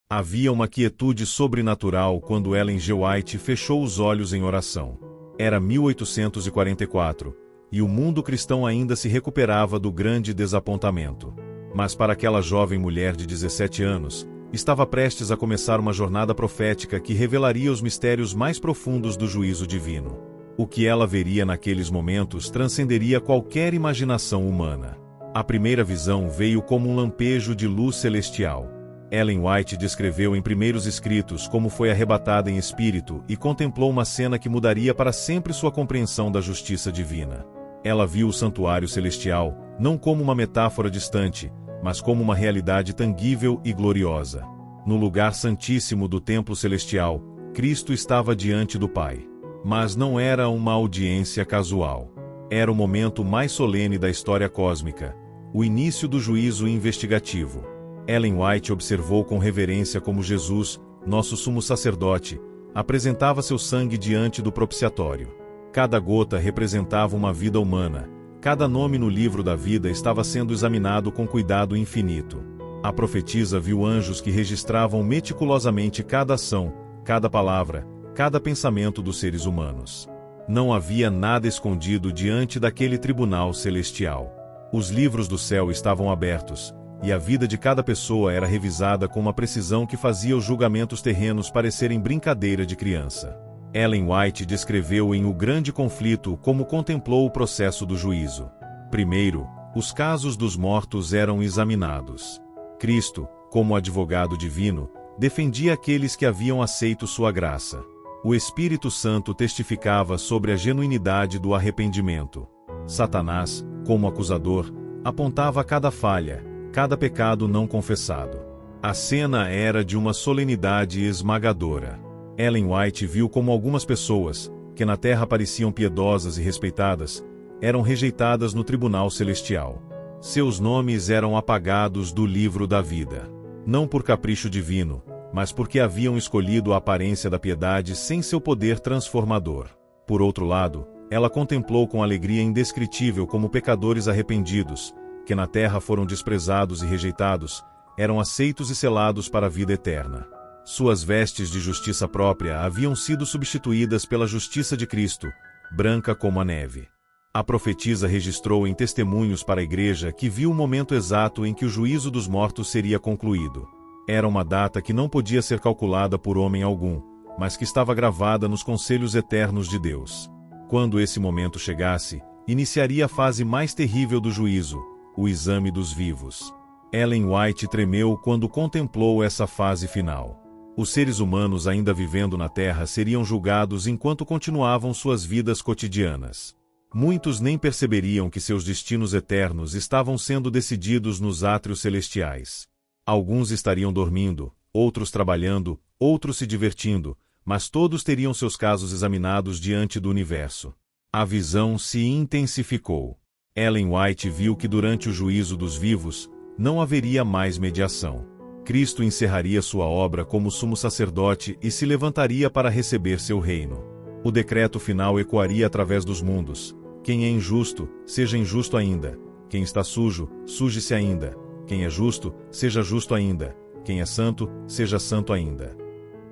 Havia uma quietude sobrenatural quando Ellen G. White fechou os olhos em oração. Era 1844, e o mundo cristão ainda se recuperava do grande desapontamento. Mas para aquela jovem mulher de 17 anos, estava prestes a começar uma jornada profética que revelaria os mistérios mais profundos do juízo divino. O que ela veria naqueles momentos transcenderia qualquer imaginação humana. A primeira visão veio como um lampejo de luz celestial. Ellen White descreveu em primeiros escritos como foi arrebatada em espírito e contemplou uma cena que mudaria para sempre sua compreensão da justiça divina. Ela viu o santuário celestial, não como uma metáfora distante, mas como uma realidade tangível e gloriosa. No lugar santíssimo do templo celestial, Cristo estava diante do Pai. Mas não era uma audiência casual. Era o momento mais solene da história cósmica, o início do juízo investigativo. Ellen White observou com reverência como Jesus, nosso sumo sacerdote, apresentava seu sangue diante do propiciatório. Cada gota representava uma vida humana, cada nome no livro da vida estava sendo examinado com cuidado infinito. A profetisa viu anjos que registravam meticulosamente cada ação, cada palavra, cada pensamento dos seres humanos. Não havia nada escondido diante daquele tribunal celestial. Os livros do céu estavam abertos, e a vida de cada pessoa era revisada com uma precisão que fazia os julgamentos terrenos parecerem brincadeira de criança. Ellen White descreveu em O Grande Conflito como contemplou o processo do juízo. Primeiro, os casos dos mortos eram examinados. Cristo, como advogado divino, defendia aqueles que haviam aceito sua graça. O Espírito Santo testificava sobre a genuinidade do arrependimento. Satanás, como acusador, apontava cada falha, cada pecado não confessado. A cena era de uma solenidade esmagadora. Ellen White viu como algumas pessoas, que na terra pareciam piedosas e respeitadas, eram rejeitadas no tribunal celestial. Seus nomes eram apagados do livro da vida. Não por capricho divino, mas porque haviam escolhido a aparência da piedade sem seu poder transformador. Por outro lado, ela contemplou com alegria indescritível como pecadores arrependidos, que na terra foram desprezados e rejeitados, eram aceitos e selados para a vida eterna. Suas vestes de justiça própria haviam sido substituídas pela justiça de Cristo, branca como a neve. A profetisa registrou em testemunhos para a igreja que viu o momento exato em que o juízo dos mortos seria concluído. Era uma data que não podia ser calculada por homem algum, mas que estava gravada nos conselhos eternos de Deus. Quando esse momento chegasse, iniciaria a fase mais terrível do juízo, o exame dos vivos. Ellen White tremeu quando contemplou essa fase final. Os seres humanos ainda vivendo na Terra seriam julgados enquanto continuavam suas vidas cotidianas. Muitos nem perceberiam que seus destinos eternos estavam sendo decididos nos átrios celestiais. Alguns estariam dormindo, outros trabalhando, outros se divertindo, mas todos teriam seus casos examinados diante do universo. A visão se intensificou. Ellen White viu que durante o juízo dos vivos, não haveria mais mediação. Cristo encerraria sua obra como sumo sacerdote e se levantaria para receber seu reino. O decreto final ecoaria através dos mundos. Quem é injusto, seja injusto ainda. Quem está sujo, suje-se ainda. Quem é justo, seja justo ainda. Quem é santo, seja santo ainda.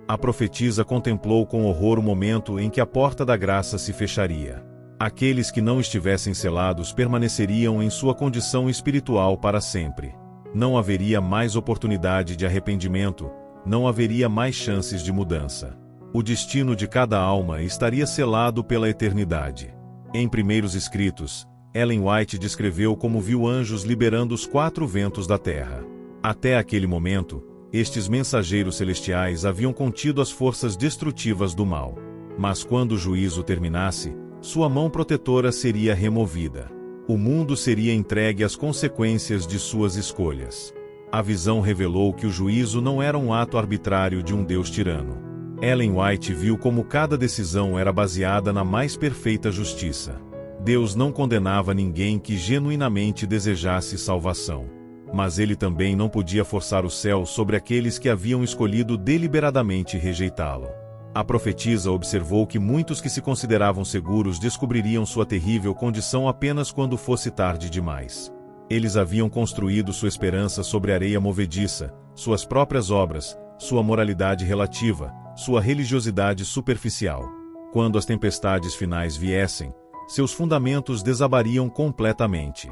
A profetisa contemplou com horror o momento em que a porta da graça se fecharia. Aqueles que não estivessem selados permaneceriam em sua condição espiritual para sempre. Não haveria mais oportunidade de arrependimento, não haveria mais chances de mudança. O destino de cada alma estaria selado pela eternidade. Em primeiros escritos, Ellen White descreveu como viu anjos liberando os 4 ventos da terra. Até aquele momento, estes mensageiros celestiais haviam contido as forças destrutivas do mal. Mas quando o juízo terminasse, sua mão protetora seria removida. O mundo seria entregue às consequências de suas escolhas. A visão revelou que o juízo não era um ato arbitrário de um Deus tirano. Ellen White viu como cada decisão era baseada na mais perfeita justiça. Deus não condenava ninguém que genuinamente desejasse salvação. Mas ele também não podia forçar o céu sobre aqueles que haviam escolhido deliberadamente rejeitá-lo. A profetisa observou que muitos que se consideravam seguros descobririam sua terrível condição apenas quando fosse tarde demais. Eles haviam construído sua esperança sobre areia movediça, suas próprias obras, sua moralidade relativa, sua religiosidade superficial. Quando as tempestades finais viessem, seus fundamentos desabariam completamente.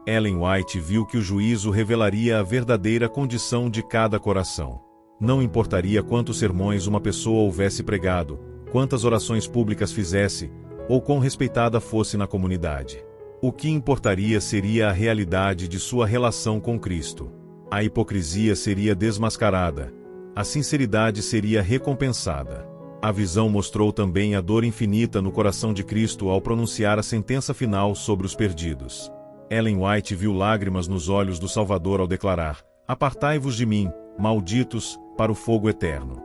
Ellen White viu que o juízo revelaria a verdadeira condição de cada coração. Não importaria quantos sermões uma pessoa houvesse pregado, quantas orações públicas fizesse, ou quão respeitada fosse na comunidade. O que importaria seria a realidade de sua relação com Cristo. A hipocrisia seria desmascarada, a sinceridade seria recompensada. A visão mostrou também a dor infinita no coração de Cristo ao pronunciar a sentença final sobre os perdidos. Ellen White viu lágrimas nos olhos do Salvador ao declarar: "Apartai-vos de mim, malditos, para o fogo eterno."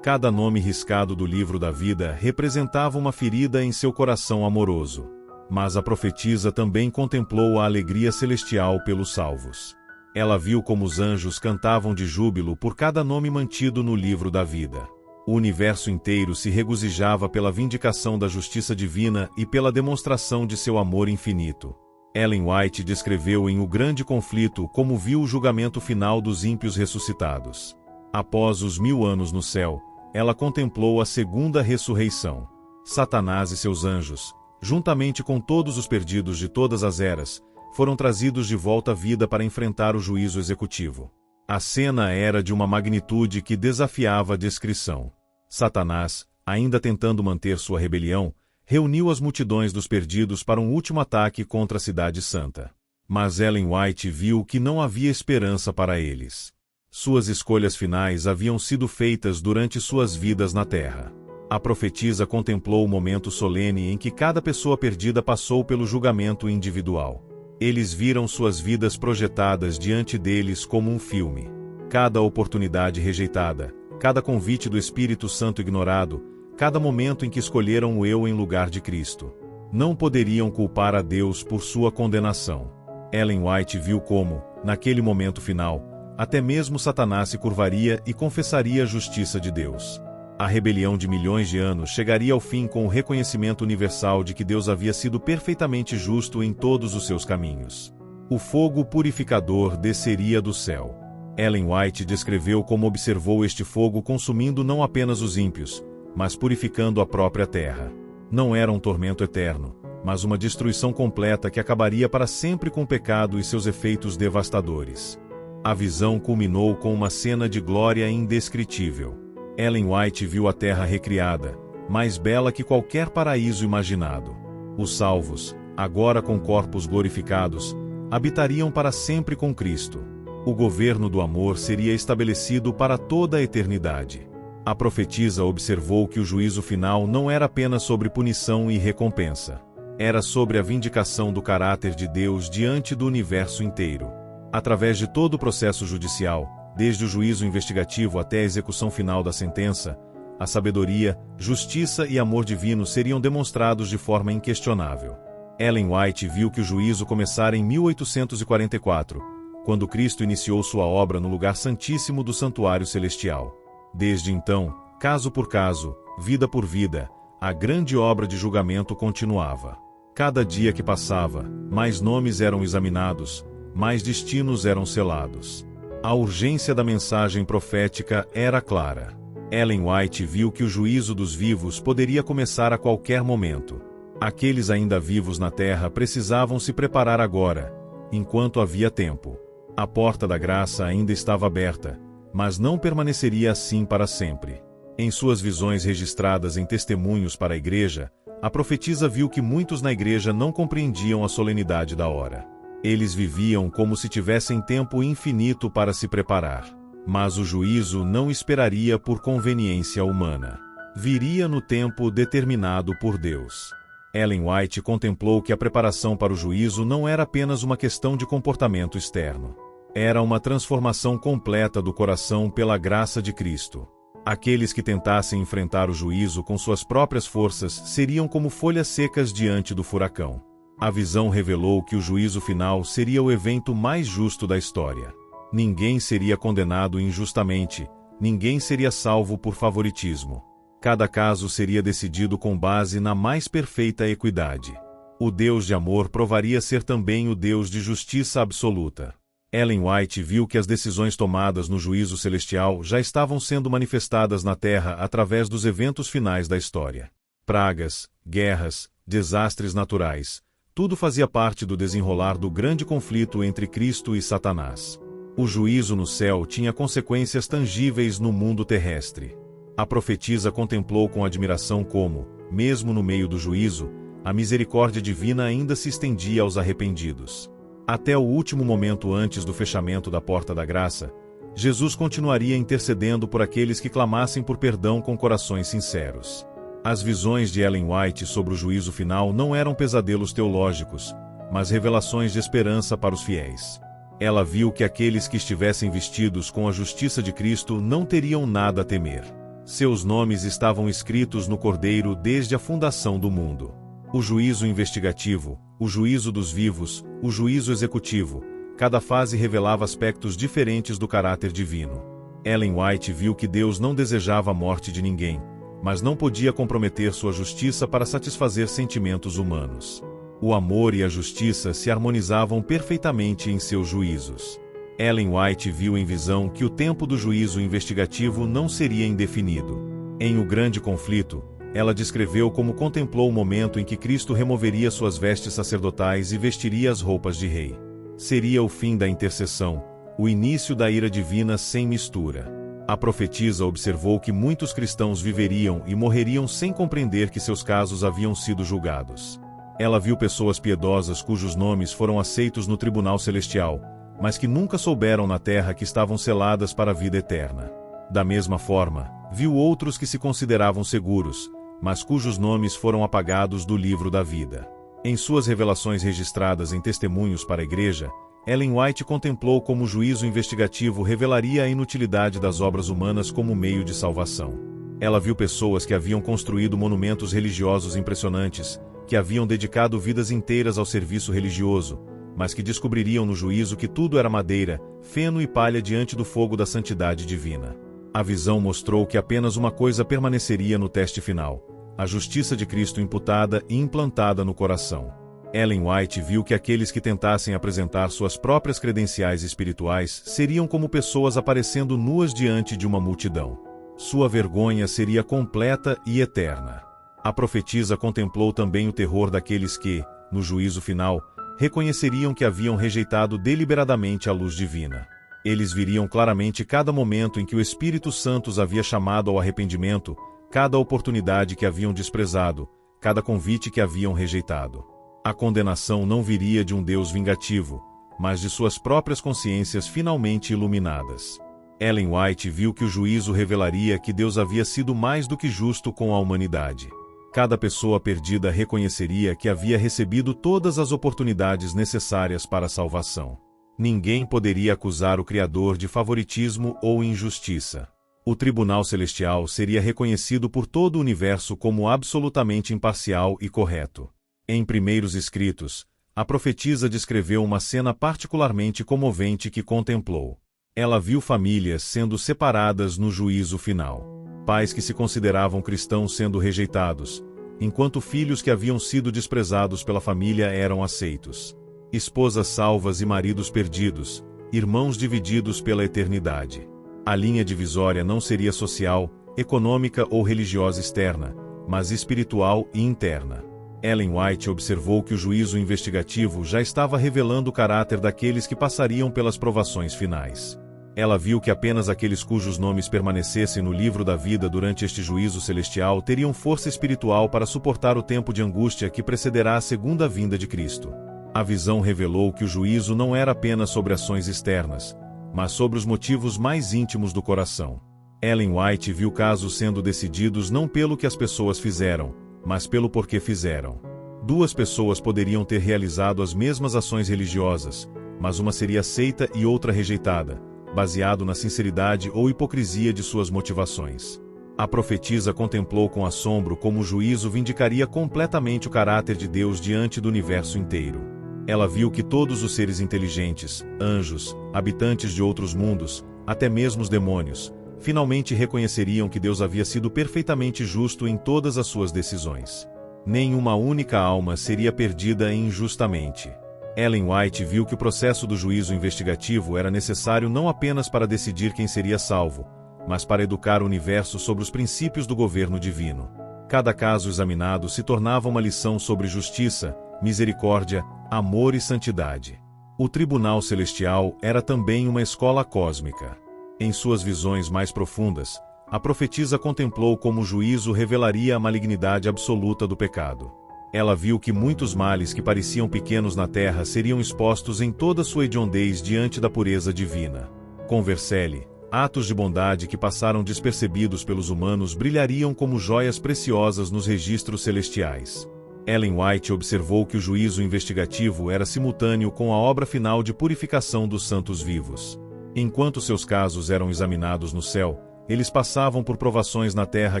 Cada nome riscado do livro da vida representava uma ferida em seu coração amoroso. Mas a profetisa também contemplou a alegria celestial pelos salvos. Ela viu como os anjos cantavam de júbilo por cada nome mantido no livro da vida. O universo inteiro se regozijava pela vindicação da justiça divina e pela demonstração de seu amor infinito. Ellen White descreveu em O Grande Conflito como viu o julgamento final dos ímpios ressuscitados. Após os 1000 anos no céu, ela contemplou a segunda ressurreição. Satanás e seus anjos, juntamente com todos os perdidos de todas as eras, foram trazidos de volta à vida para enfrentar o juízo executivo. A cena era de uma magnitude que desafiava a descrição. Satanás, ainda tentando manter sua rebelião, reuniu as multidões dos perdidos para um último ataque contra a Cidade Santa. Mas Ellen White viu que não havia esperança para eles. Suas escolhas finais haviam sido feitas durante suas vidas na Terra. A profetisa contemplou o momento solene em que cada pessoa perdida passou pelo julgamento individual. Eles viram suas vidas projetadas diante deles como um filme. Cada oportunidade rejeitada, cada convite do Espírito Santo ignorado, cada momento em que escolheram o eu em lugar de Cristo. Não poderiam culpar a Deus por sua condenação. Ellen White viu como, naquele momento final, até mesmo Satanás se curvaria e confessaria a justiça de Deus. A rebelião de milhões de anos chegaria ao fim com o reconhecimento universal de que Deus havia sido perfeitamente justo em todos os seus caminhos. O fogo purificador desceria do céu. Ellen White descreveu como observou este fogo consumindo não apenas os ímpios, mas purificando a própria terra. Não era um tormento eterno, mas uma destruição completa que acabaria para sempre com o pecado e seus efeitos devastadores. A visão culminou com uma cena de glória indescritível. Ellen White viu a terra recriada, mais bela que qualquer paraíso imaginado. Os salvos, agora com corpos glorificados, habitariam para sempre com Cristo. O governo do amor seria estabelecido para toda a eternidade. A profetisa observou que o juízo final não era apenas sobre punição e recompensa. Era sobre a vindicação do caráter de Deus diante do universo inteiro. Através de todo o processo judicial, desde o juízo investigativo até a execução final da sentença, a sabedoria, justiça e amor divino seriam demonstrados de forma inquestionável. Ellen White viu que o juízo começara em 1844, quando Cristo iniciou sua obra no lugar santíssimo do santuário celestial. Desde então, caso por caso, vida por vida, a grande obra de julgamento continuava. Cada dia que passava, mais nomes eram examinados, mais destinos eram selados. A urgência da mensagem profética era clara. Ellen White viu que o juízo dos vivos poderia começar a qualquer momento. Aqueles ainda vivos na terra precisavam se preparar agora, enquanto havia tempo. A porta da graça ainda estava aberta, mas não permaneceria assim para sempre. Em suas visões registradas em testemunhos para a igreja, a profetisa viu que muitos na igreja não compreendiam a solenidade da hora. Eles viviam como se tivessem tempo infinito para se preparar. Mas o juízo não esperaria por conveniência humana. Viria no tempo determinado por Deus. Ellen White contemplou que a preparação para o juízo não era apenas uma questão de comportamento externo. Era uma transformação completa do coração pela graça de Cristo. Aqueles que tentassem enfrentar o juízo com suas próprias forças seriam como folhas secas diante do furacão. A visão revelou que o juízo final seria o evento mais justo da história. Ninguém seria condenado injustamente, ninguém seria salvo por favoritismo. Cada caso seria decidido com base na mais perfeita equidade. O Deus de amor provaria ser também o Deus de justiça absoluta. Ellen White viu que as decisões tomadas no juízo celestial já estavam sendo manifestadas na Terra através dos eventos finais da história. Pragas, guerras, desastres naturais, tudo fazia parte do desenrolar do grande conflito entre Cristo e Satanás. O juízo no céu tinha consequências tangíveis no mundo terrestre. A profetisa contemplou com admiração como, mesmo no meio do juízo, a misericórdia divina ainda se estendia aos arrependidos. Até o último momento antes do fechamento da porta da graça, Jesus continuaria intercedendo por aqueles que clamassem por perdão com corações sinceros. As visões de Ellen White sobre o juízo final não eram pesadelos teológicos, mas revelações de esperança para os fiéis. Ela viu que aqueles que estivessem vestidos com a justiça de Cristo não teriam nada a temer. Seus nomes estavam escritos no Cordeiro desde a fundação do mundo. O juízo investigativo, o juízo dos vivos, o juízo executivo, cada fase revelava aspectos diferentes do caráter divino. Ellen White viu que Deus não desejava a morte de ninguém, mas não podia comprometer sua justiça para satisfazer sentimentos humanos. O amor e a justiça se harmonizavam perfeitamente em seus juízos. Ellen White viu em visão que o tempo do juízo investigativo não seria indefinido. Em O Grande Conflito, ela descreveu como contemplou o momento em que Cristo removeria suas vestes sacerdotais e vestiria as roupas de rei. Seria o fim da intercessão, o início da ira divina sem mistura. A profetisa observou que muitos cristãos viveriam e morreriam sem compreender que seus casos haviam sido julgados. Ela viu pessoas piedosas cujos nomes foram aceitos no tribunal celestial, mas que nunca souberam na terra que estavam seladas para a vida eterna. Da mesma forma, viu outros que se consideravam seguros, mas cujos nomes foram apagados do livro da vida. Em suas revelações registradas em Testemunhos para a Igreja, Ellen White contemplou como o juízo investigativo revelaria a inutilidade das obras humanas como meio de salvação. Ela viu pessoas que haviam construído monumentos religiosos impressionantes, que haviam dedicado vidas inteiras ao serviço religioso, mas que descobririam no juízo que tudo era madeira, feno e palha diante do fogo da santidade divina. A visão mostrou que apenas uma coisa permaneceria no teste final: a justiça de Cristo imputada e implantada no coração. Ellen White viu que aqueles que tentassem apresentar suas próprias credenciais espirituais seriam como pessoas aparecendo nuas diante de uma multidão. Sua vergonha seria completa e eterna. A profetisa contemplou também o terror daqueles que, no juízo final, reconheceriam que haviam rejeitado deliberadamente a luz divina. Eles viriam claramente cada momento em que o Espírito Santo os havia chamado ao arrependimento, cada oportunidade que haviam desprezado, cada convite que haviam rejeitado. A condenação não viria de um Deus vingativo, mas de suas próprias consciências finalmente iluminadas. Ellen White viu que o juízo revelaria que Deus havia sido mais do que justo com a humanidade. Cada pessoa perdida reconheceria que havia recebido todas as oportunidades necessárias para a salvação. Ninguém poderia acusar o Criador de favoritismo ou injustiça. O tribunal celestial seria reconhecido por todo o universo como absolutamente imparcial e correto. Em Primeiros Escritos, a profetisa descreveu uma cena particularmente comovente que contemplou. Ela viu famílias sendo separadas no juízo final. Pais que se consideravam cristãos sendo rejeitados, enquanto filhos que haviam sido desprezados pela família eram aceitos. Esposas salvas e maridos perdidos, irmãos divididos pela eternidade. A linha divisória não seria social, econômica ou religiosa externa, mas espiritual e interna. Ellen White observou que o juízo investigativo já estava revelando o caráter daqueles que passariam pelas provações finais. Ela viu que apenas aqueles cujos nomes permanecessem no livro da vida durante este juízo celestial teriam força espiritual para suportar o tempo de angústia que precederá a segunda vinda de Cristo. A visão revelou que o juízo não era apenas sobre ações externas, mas sobre os motivos mais íntimos do coração. Ellen White viu casos sendo decididos não pelo que as pessoas fizeram, mas pelo porquê fizeram. Duas pessoas poderiam ter realizado as mesmas ações religiosas, mas uma seria aceita e outra rejeitada, baseado na sinceridade ou hipocrisia de suas motivações. A profetisa contemplou com assombro como o juízo vindicaria completamente o caráter de Deus diante do universo inteiro. Ela viu que todos os seres inteligentes, anjos, habitantes de outros mundos, até mesmo os demônios, finalmente reconheceriam que Deus havia sido perfeitamente justo em todas as suas decisões. Nenhuma única alma seria perdida injustamente. Ellen White viu que o processo do juízo investigativo era necessário não apenas para decidir quem seria salvo, mas para educar o universo sobre os princípios do governo divino. Cada caso examinado se tornava uma lição sobre justiça, misericórdia, amor e santidade. O Tribunal Celestial era também uma escola cósmica. Em suas visões mais profundas, a profetisa contemplou como o juízo revelaria a malignidade absoluta do pecado. Ela viu que muitos males que pareciam pequenos na terra seriam expostos em toda sua hediondez diante da pureza divina. Com Vercelli, atos de bondade que passaram despercebidos pelos humanos brilhariam como joias preciosas nos registros celestiais. Ellen White observou que o juízo investigativo era simultâneo com a obra final de purificação dos santos vivos. Enquanto seus casos eram examinados no céu, eles passavam por provações na terra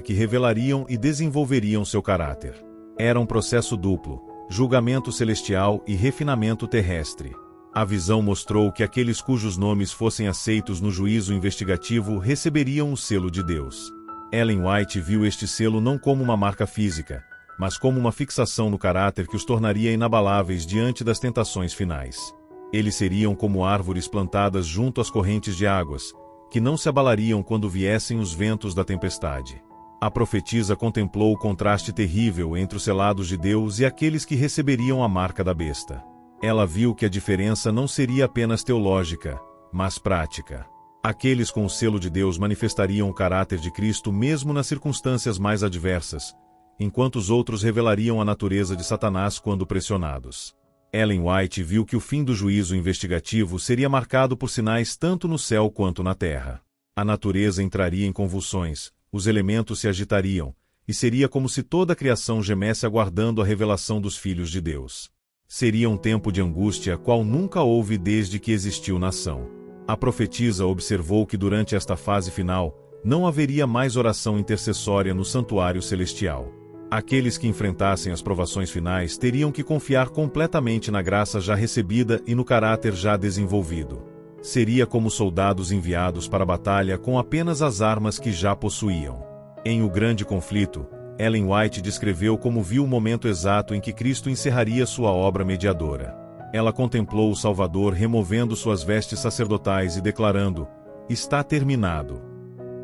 que revelariam e desenvolveriam seu caráter. Era um processo duplo, julgamento celestial e refinamento terrestre. A visão mostrou que aqueles cujos nomes fossem aceitos no juízo investigativo receberiam o selo de Deus. Ellen White viu este selo não como uma marca física, mas como uma fixação no caráter que os tornaria inabaláveis diante das tentações finais. Eles seriam como árvores plantadas junto às correntes de águas, que não se abalariam quando viessem os ventos da tempestade. A profetisa contemplou o contraste terrível entre os selados de Deus e aqueles que receberiam a marca da besta. Ela viu que a diferença não seria apenas teológica, mas prática. Aqueles com o selo de Deus manifestariam o caráter de Cristo mesmo nas circunstâncias mais adversas, enquanto os outros revelariam a natureza de Satanás quando pressionados. Ellen White viu que o fim do juízo investigativo seria marcado por sinais tanto no céu quanto na terra. A natureza entraria em convulsões, os elementos se agitariam, e seria como se toda a criação gemesse aguardando a revelação dos filhos de Deus. Seria um tempo de angústia qual nunca houve desde que existiu nação. A profetisa observou que durante esta fase final, não haveria mais oração intercessória no santuário celestial. Aqueles que enfrentassem as provações finais teriam que confiar completamente na graça já recebida e no caráter já desenvolvido. Seria como soldados enviados para a batalha com apenas as armas que já possuíam. Em O Grande Conflito, Ellen White descreveu como viu o momento exato em que Cristo encerraria sua obra mediadora. Ela contemplou o Salvador removendo suas vestes sacerdotais e declarando: "Está terminado."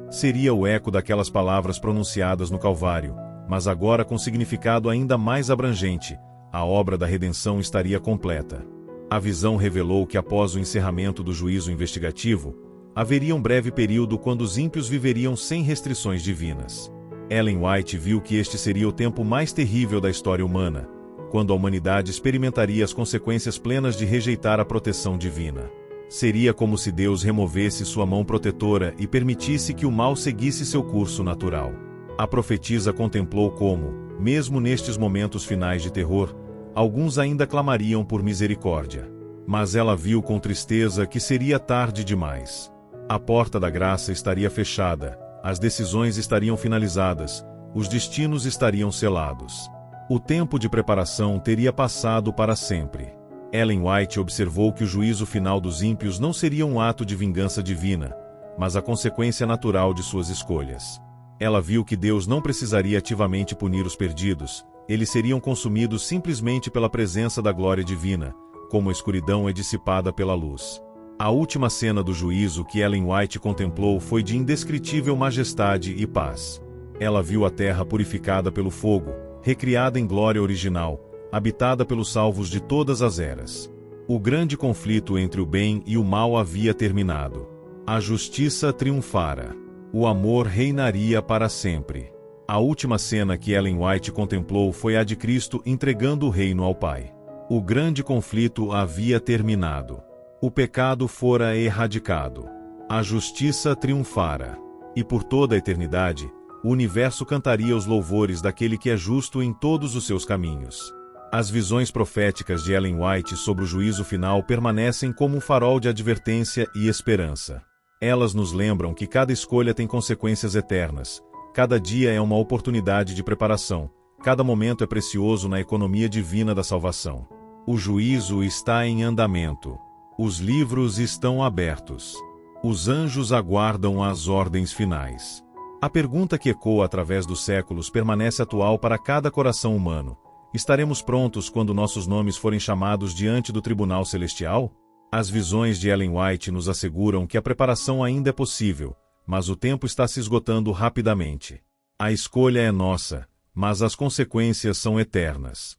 Seria o eco daquelas palavras pronunciadas no Calvário, mas agora com significado ainda mais abrangente: a obra da redenção estaria completa. A visão revelou que após o encerramento do juízo investigativo, haveria um breve período quando os ímpios viveriam sem restrições divinas. Ellen White viu que este seria o tempo mais terrível da história humana, quando a humanidade experimentaria as consequências plenas de rejeitar a proteção divina. Seria como se Deus removesse sua mão protetora e permitisse que o mal seguisse seu curso natural. A profetisa contemplou como, mesmo nestes momentos finais de terror, alguns ainda clamariam por misericórdia. Mas ela viu com tristeza que seria tarde demais. A porta da graça estaria fechada, as decisões estariam finalizadas, os destinos estariam selados. O tempo de preparação teria passado para sempre. Ellen White observou que o juízo final dos ímpios não seria um ato de vingança divina, mas a consequência natural de suas escolhas. Ela viu que Deus não precisaria ativamente punir os perdidos, eles seriam consumidos simplesmente pela presença da glória divina, como a escuridão é dissipada pela luz. A última cena do juízo que Ellen White contemplou foi de indescritível majestade e paz. Ela viu a terra purificada pelo fogo, recriada em glória original, habitada pelos salvos de todas as eras. O grande conflito entre o bem e o mal havia terminado. A justiça triunfara. O amor reinaria para sempre. A última cena que Ellen White contemplou foi a de Cristo entregando o reino ao Pai. O grande conflito havia terminado. O pecado fora erradicado. A justiça triunfara. E por toda a eternidade, o universo cantaria os louvores daquele que é justo em todos os seus caminhos. As visões proféticas de Ellen White sobre o juízo final permanecem como um farol de advertência e esperança. Elas nos lembram que cada escolha tem consequências eternas. Cada dia é uma oportunidade de preparação, cada momento é precioso na economia divina da salvação. O juízo está em andamento. Os livros estão abertos. Os anjos aguardam as ordens finais. A pergunta que ecoa através dos séculos permanece atual para cada coração humano: Estaremos prontos quando nossos nomes forem chamados diante do Tribunal Celestial? As visões de Ellen White nos asseguram que a preparação ainda é possível, mas o tempo está se esgotando rapidamente. A escolha é nossa, mas as consequências são eternas.